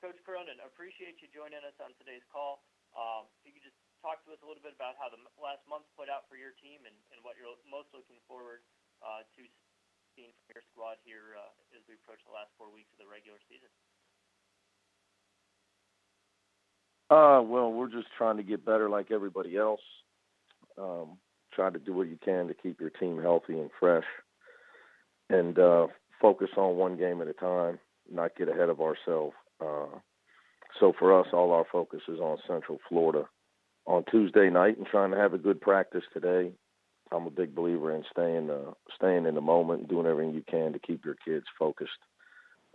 Coach Cronin, appreciate you joining us on today's call. If you could just talk to us a little bit about how the last month played out for your team and what you're most looking forward to seeing from your squad here as we approach the last 4 weeks of the regular season. Well, we're just trying to get better like everybody else. Try to do what you can to keep your team healthy and fresh, and focus on one game at a time, not get ahead of ourselves. So for us, all our focus is on Central Florida on Tuesday night and trying to have a good practice today. I'm a big believer in staying in the moment and doing everything you can to keep your kids focused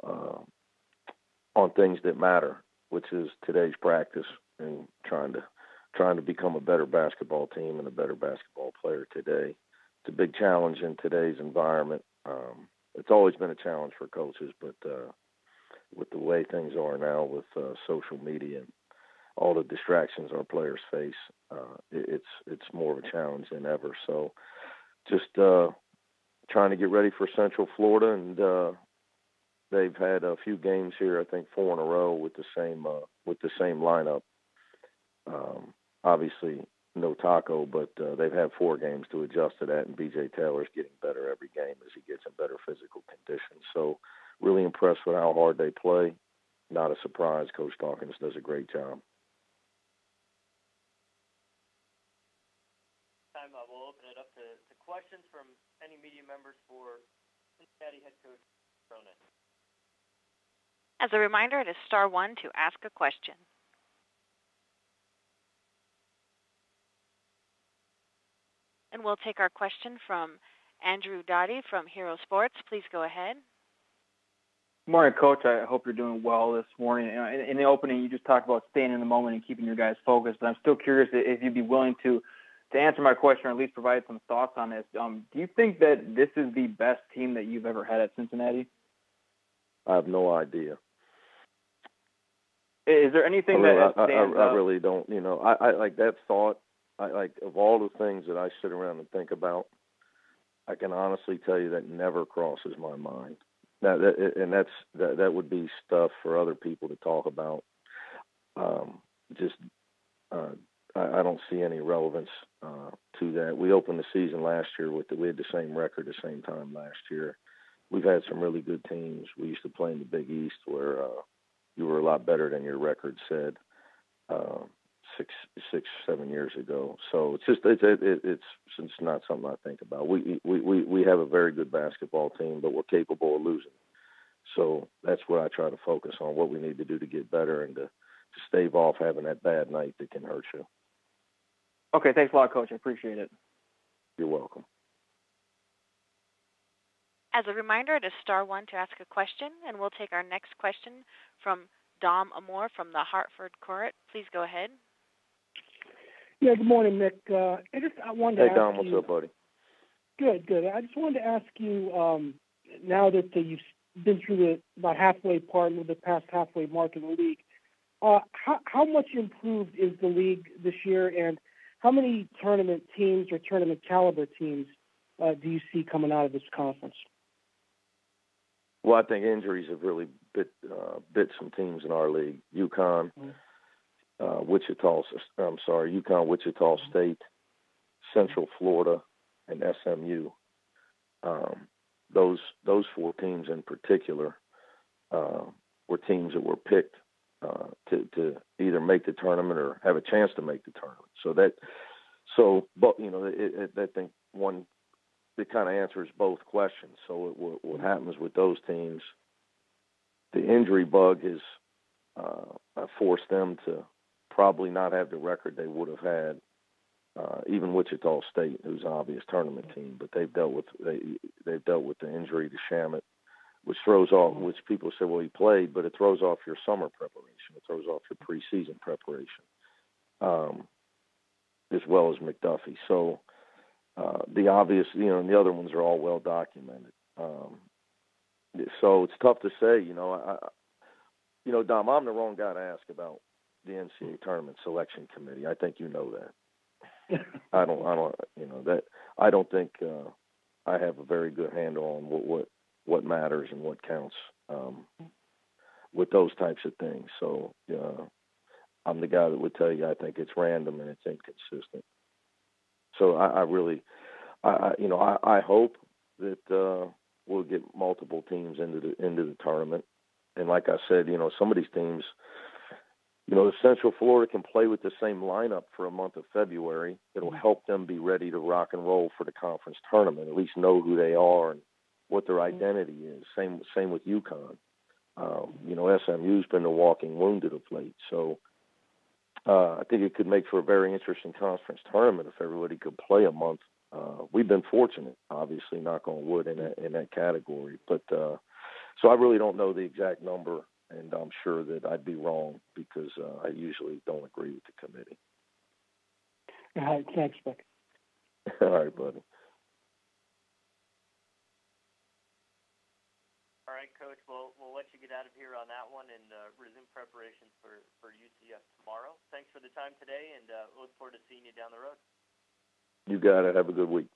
on things that matter, which is today's practice and trying to become a better basketball team and a better basketball player today. It's a big challenge in today's environment. It's always been a challenge for coaches, but with the way things are now with social media and all the distractions our players face, it's more of a challenge than ever. So just trying to get ready for Central Florida, and they've had a few games here, I think 4 in a row with the same lineup. Obviously no Taco, but they've had 4 games to adjust to that, and B.J. Taylor's getting better every game as he gets in better physical condition. So really impressed with how hard they play. Not a surprise. Coach Dawkins does a great job. We'll open it up to questions from any media members for Cincinnati head coach Cronin. As a reminder, it is star 1 to ask a question. And we'll take our question from Andrew Dottie from Hero Sports. Please go ahead. Good morning, Coach. I hope you're doing well this morning. In the opening, you just talked about staying in the moment and keeping your guys focused. But I'm still curious if you'd be willing to answer my question or at least provide some thoughts on this. Do you think that this is the best team that you've ever had at Cincinnati? I have no idea. Is there anything that stands I really don't. I like that thought. I like of all the things that I sit around and think about, I can honestly tell you that never crosses my mind. That would be stuff for other people to talk about. I don't see any relevance to that. We opened the season last year we had the same record the same time last year. We've had some really good teams. We used to play in the Big East where you were a lot better than your record said 7 years ago. So it's not something I think about. We have a very good basketball team, but we're capable of losing. So that's what I try to focus on, what we need to do to get better and to stave off having that bad night that can hurt you. Okay, thanks a lot, Coach. I appreciate it. You're welcome. As a reminder, it is star 1 to ask a question, and we'll take our next question from Dom Amore from the Hartford Courant. Please go ahead. Yeah, good morning, Mick. I wanted to ask Dom, you, what's up, buddy? Good. I just wanted to ask you, now that you've been through about halfway part of the past halfway mark in the league, how much improved is the league this year, and how many tournament teams or tournament caliber teams do you see coming out of this conference? Well, I think injuries have really bit some teams in our league. UConn, Wichita State, Central Florida, and SMU. Those 4 teams in particular were teams that were picked to either make the tournament or have a chance to make the tournament. I think one, it kind of answers both questions. So what happens with those teams, the injury bug has forced them to probably not have the record they would have had. Even Wichita State, who's an obvious tournament team, but they've dealt with the injury to Shamet, which throws off. Which people say, well, he played, but it throws off your summer preparation. It throws off your preseason preparation, as well as McDuffie. So the obvious, and the other ones are all well documented. So it's tough to say. Dom, I'm the wrong guy to ask about the NCAA tournament selection committee. I think you know that. I don't think I have a very good handle on what matters and what counts. with those types of things. So I'm the guy that would tell you I think it's random and it's inconsistent. So I really, I hope that we'll get multiple teams into the tournament. And like I said, some of these teams, the Central Florida can play with the same lineup for a month of February. It'll help them be ready to rock and roll for the conference tournament, at least know who they are and what their identity is. Same with UConn. SMU's been a walking wounded of late. So I think it could make for a very interesting conference tournament if everybody could play a month. We've been fortunate, obviously, knock on wood, in that category. But so I really don't know the exact number, and I'm sure that I'd be wrong because I usually don't agree with the committee. All right, thanks, Mick. All right, buddy. All right, Coach. We'll let you get out of here on that one and resume preparations for UCF tomorrow. Thanks for the time today, and look forward to seeing you down the road. You got it. Have a good week.